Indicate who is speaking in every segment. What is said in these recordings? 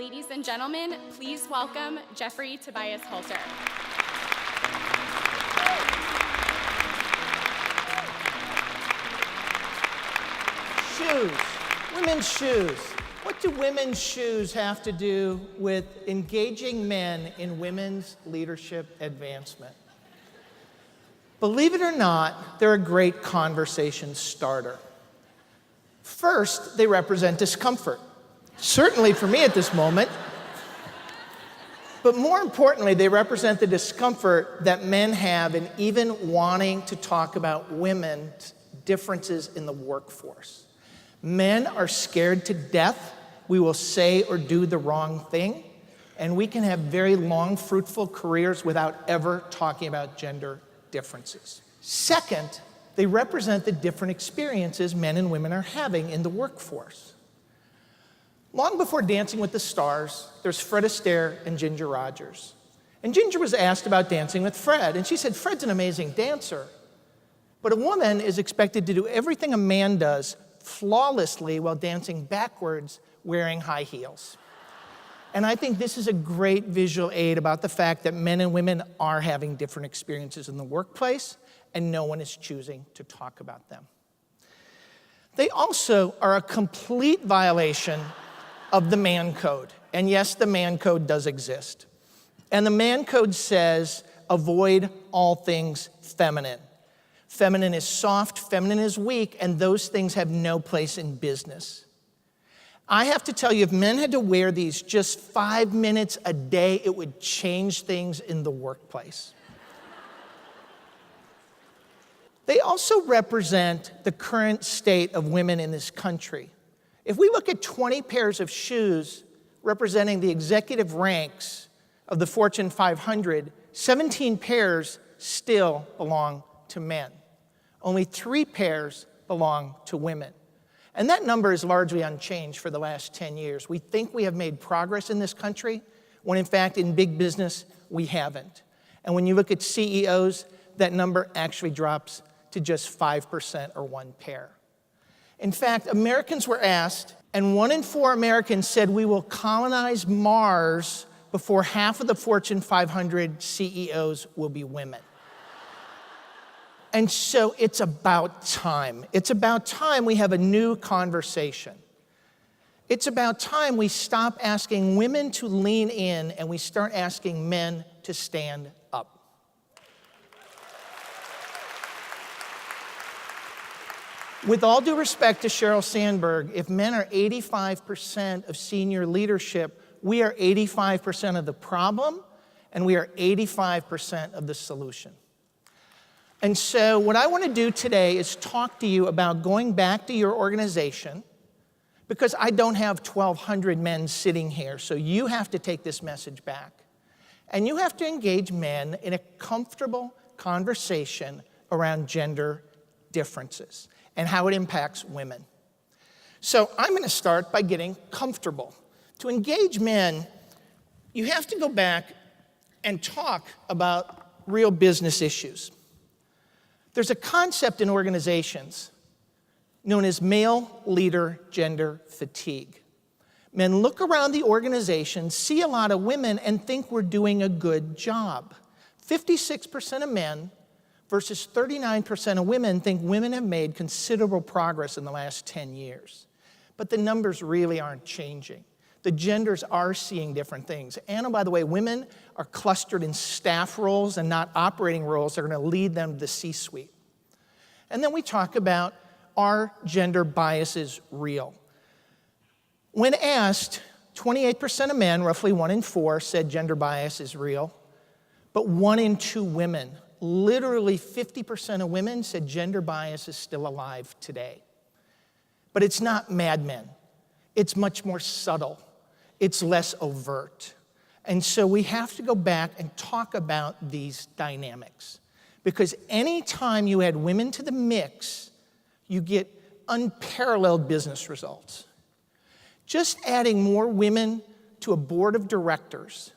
Speaker 1: Ladies and gentlemen, please welcome Jeffery Tobias Halter.
Speaker 2: Shoes, women's shoes. What do women's shoes have to do with engaging men in women's leadership advancement? Believe it or not, they're a great conversation starter. First, they represent discomfort. Certainly for me at this moment. But more importantly, they represent the discomfort that men have in even wanting to talk about women's differences in the workforce. Men are scared to death we will say or do the wrong thing, and we can have very long, fruitful careers without ever talking about gender differences. Second, they represent the different experiences men and women are having in the workforce. Long before Dancing with the Stars, there's Fred Astaire and Ginger Rogers. And Ginger was asked about dancing with Fred, and she said, Fred's an amazing dancer, but a woman is expected to do everything a man does flawlessly while dancing backwards wearing high heels. And I think this is a great visual aid about the fact that men and women are having different experiences in the workplace, and no one is choosing to talk about them. They also are a complete violation of the man code. And yes, the man code does exist. And the man code says, avoid all things feminine. Feminine is soft, feminine is weak, and those things have no place in business. I have to tell you, if men had to wear these just 5 minutes a day, it would change things in the workplace. They also represent the current state of women in this country. If we look at 20 pairs of shoes representing the executive ranks of the Fortune 500, 17 pairs still belong to men. Only 3 pairs belong to women. And that number is largely unchanged for the last 10 years. We think we have made progress in this country, when in fact in big business, we haven't. And when you look at CEOs, that number actually drops to just 5% or 1 pair. In fact, Americans were asked, and 1 in 4 Americans said we will colonize Mars before half of the Fortune 500 CEOs will be women. And so it's about time. It's about time we have a new conversation. It's about time we stop asking women to lean in and we start asking men to stand up. With all due respect to Sheryl Sandberg, if men are 85% of senior leadership, we are 85% of the problem, and we are 85% of the solution. And so what I want to do today is talk to you about going back to your organization, because I don't have 1,200 men sitting here, so you have to take this message back. And you have to engage men in a comfortable conversation around gender differences and how it impacts women. So I'm going to start by getting comfortable. To engage men, you have to go back and talk about real business issues. There's a concept in organizations known as male leader gender fatigue. Men look around the organization, see a lot of women, and think we're doing a good job. 56% of men versus 39% of women think women have made considerable progress in the last 10 years. But the numbers really aren't changing. The genders are seeing different things. And oh, by the way, women are clustered in staff roles and not operating roles that are going to lead them to the C-suite. And then we talk about, are gender biases real? When asked, 28% of men, roughly 1 in 4, said gender bias is real. But 1 in 2 women, literally 50% of women, said gender bias is still alive today. But it's not Mad Men. It's much more subtle. It's less overt. And so we have to go back and talk about these dynamics. Because anytime you add women to the mix, you get unparalleled business results. Just adding more women to a board of directors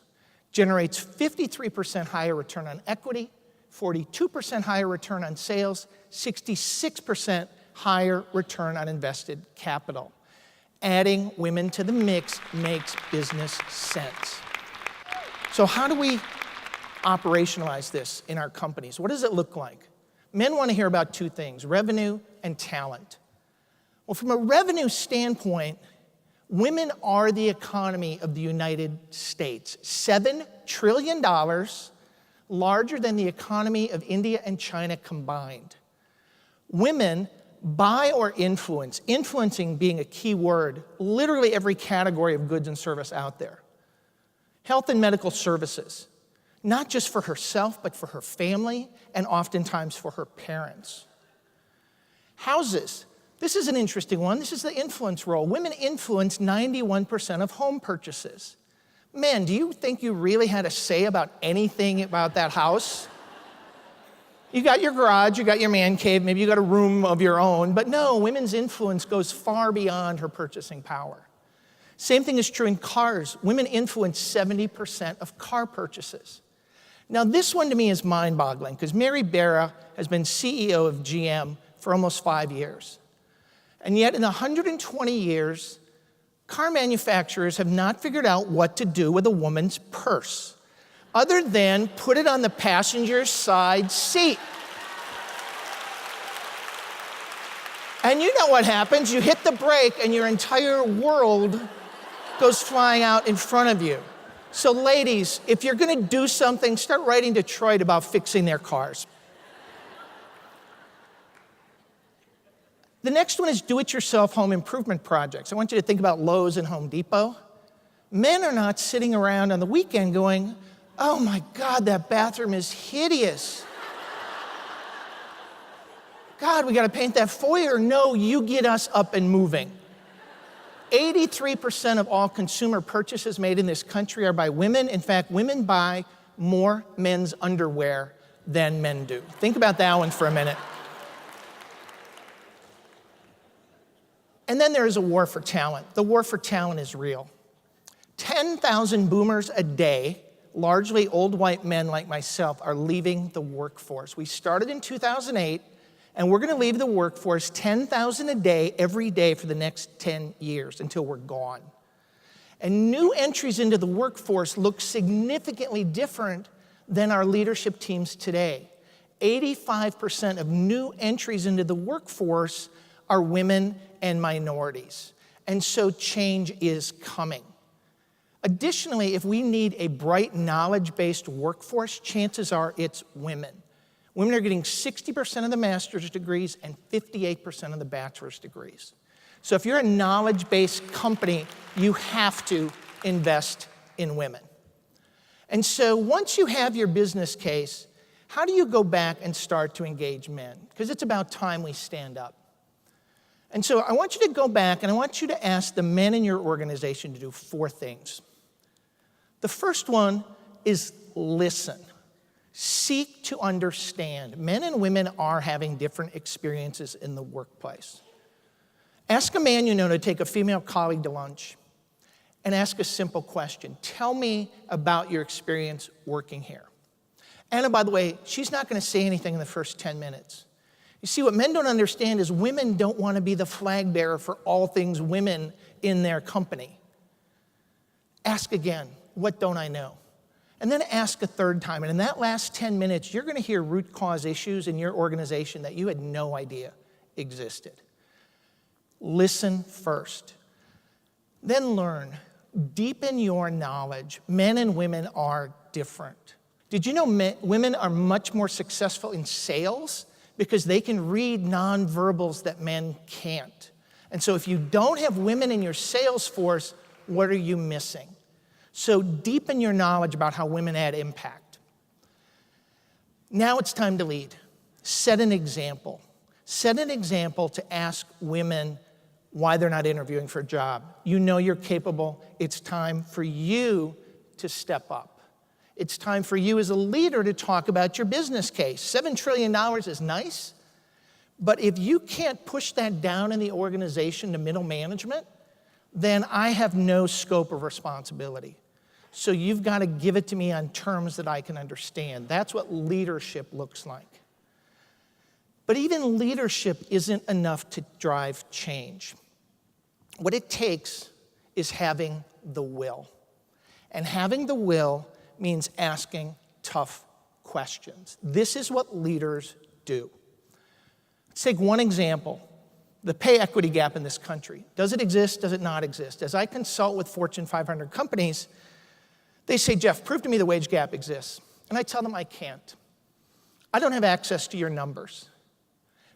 Speaker 2: generates 53% higher return on equity, 42% higher return on sales, 66% higher return on invested capital. adding women to the mix makes business sense. So how do we operationalize this in our companies? What does it look like? Men want to hear about two things, revenue and talent. Well, from a revenue standpoint, women are the economy of the United States. $7 trillion, larger than the economy of India and China combined. Women buy or influence, influencing being a key word, literally every category of goods and service out there. Health and medical services, not just for herself, but for her family, and oftentimes for her parents. Houses, this is an interesting one. This is the influence role. Women influence 91% of home purchases. Men, do you think you really had a say about anything about that house? You got your garage, you got your man cave, maybe you got a room of your own, but no, women's influence goes far beyond her purchasing power. Same thing is true in cars. Women influence 70% of car purchases. Now this one to me is mind-boggling because Mary Barra has been CEO of GM for almost 5 years. And yet in 120 years, car manufacturers have not figured out what to do with a woman's purse, other than put it on the passenger side seat. And you know what happens, you hit the brake and your entire world goes flying out in front of you. So ladies, if you're gonna do something, start writing Detroit about fixing their cars. The next one is do-it-yourself home improvement projects. I want you to think about Lowe's and Home Depot. Men are not sitting around on the weekend going, oh my God, that bathroom is hideous. God, we gotta paint that foyer. No, you get us up and moving. 83% of all consumer purchases made in this country are by women. In fact, women buy more men's underwear than men do. Think about that one for a minute. And then there is a war for talent. The war for talent is real. 10,000 boomers a day, largely old white men like myself, are leaving the workforce. We started in 2008, and we're gonna leave the workforce 10,000 a day every day for the next 10 years until we're gone. And new entries into the workforce look significantly different than our leadership teams today. 85% of new entries into the workforce are women and minorities. And so change is coming. Additionally, if we need a bright, knowledge-based workforce, chances are it's women. Women are getting 60% of the master's degrees and 58% of the bachelor's degrees. So if you're a knowledge-based company, you have to invest in women. And so once you have your business case, how do you go back and start to engage men? Because it's about time we stand up. And so I want you to go back and I want you to ask the men in your organization to do 4 things. The first one is listen. Seek to understand. Men and women are having different experiences in the workplace. Ask a man you know to take a female colleague to lunch and ask a simple question. Tell me about your experience working here. And by the way, she's not going to say anything in the first 10 minutes. You see, what men don't understand is women don't want to be the flag bearer for all things women in their company. Ask again, what don't I know? And then ask a third time. And in that last 10 minutes, you're going to hear root cause issues in your organization that you had no idea existed. Listen first. Then learn. Deepen your knowledge. Men and women are different. Did you know women are much more successful in sales? Because they can read nonverbals that men can't. And so if you don't have women in your sales force, what are you missing? So deepen your knowledge about how women add impact. Now it's time to lead. Set an example. Set an example to ask women why they're not interviewing for a job. You know you're capable. It's time for you to step up. It's time for you as a leader to talk about your business case. $7 trillion is nice, but if you can't push that down in the organization to middle management, then I have no scope of responsibility. So you've got to give it to me on terms that I can understand. That's what leadership looks like. But even leadership isn't enough to drive change. What it takes is having the will. And having the will means asking tough questions. This is what leaders do. Let's take one example, the pay equity gap in this country. Does it exist? Does it not exist? As I consult with Fortune 500 companies, they say, Jeff, prove to me the wage gap exists. And I tell them I can't. I don't have access to your numbers.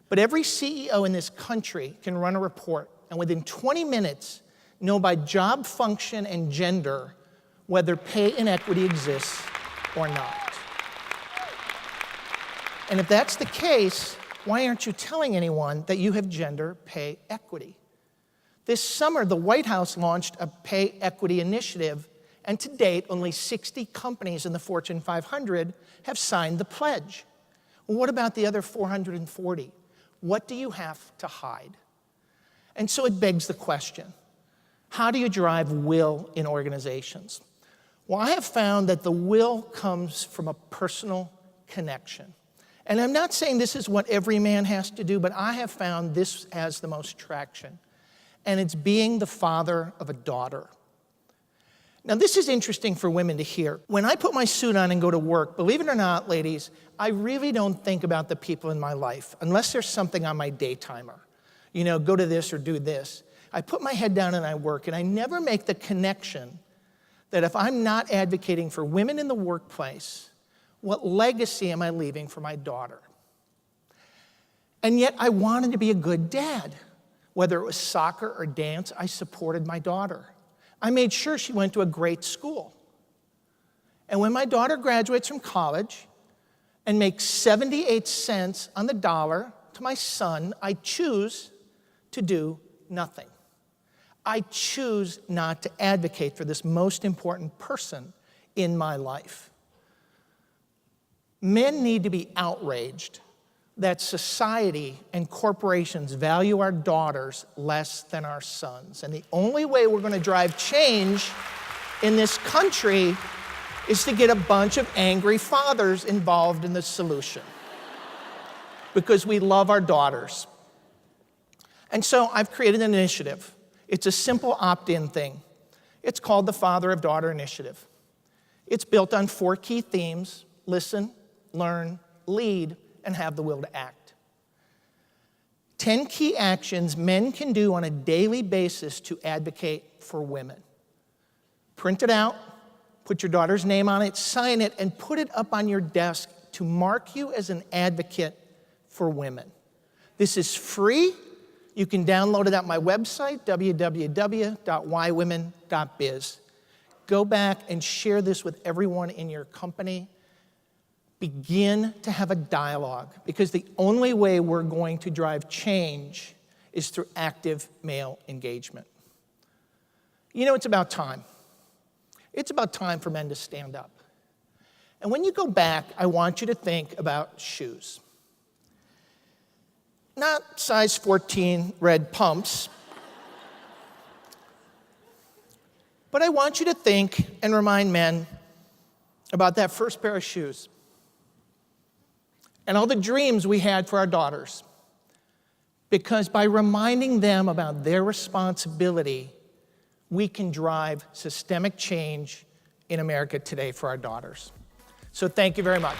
Speaker 2: But every CEO in this country can run a report and within 20 minutes know by job function and gender whether pay inequity exists or not. And if that's the case, why aren't you telling anyone that you have gender pay equity? This summer, the White House launched a pay equity initiative, and to date, only 60 companies in the Fortune 500 have signed the pledge. Well, what about the other 440? What do you have to hide? And so it begs the question, how do you drive will in organizations? Well, I have found that the will comes from a personal connection. And I'm not saying this is what every man has to do, but I have found this has the most traction. And it's being the father of a daughter. Now, this is interesting for women to hear. When I put my suit on and go to work, believe it or not, ladies, I really don't think about the people in my life, unless there's something on my day timer. You know, go to this or do this. I put my head down and I work, and I never make the connection that if I'm not advocating for women in the workplace, what legacy am I leaving for my daughter? And yet I wanted to be a good dad. Whether it was soccer or dance, I supported my daughter. I made sure she went to a great school. And when my daughter graduates from college and makes 78 cents on the dollar to my son, I choose to do nothing. I choose not to advocate for this most important person in my life. Men need to be outraged that society and corporations value our daughters less than our sons. And the only way we're going to drive change in this country is to get a bunch of angry fathers involved in the solution. Because we love our daughters. And so I've created an initiative. It's a simple opt-in thing. It's called the Father of Daughter Initiative. It's built on 4 key themes: listen, learn, lead, and have the will to act. 10 key actions men can do on a daily basis to advocate for women. Print it out, put your daughter's name on it, sign it, and put it up on your desk to mark you as an advocate for women. This is free. You can download it at my website, www.ywomen.biz. Go back and share this with everyone in your company. Begin to have a dialogue, because the only way we're going to drive change is through active male engagement. You know, it's about time. It's about time for men to stand up. And when you go back, I want you to think about shoes. Not size 14 red pumps, but I want you to think and remind men about that first pair of shoes and all the dreams we had for our daughters. Because by reminding them about their responsibility, we can drive systemic change in America today for our daughters. So thank you very much.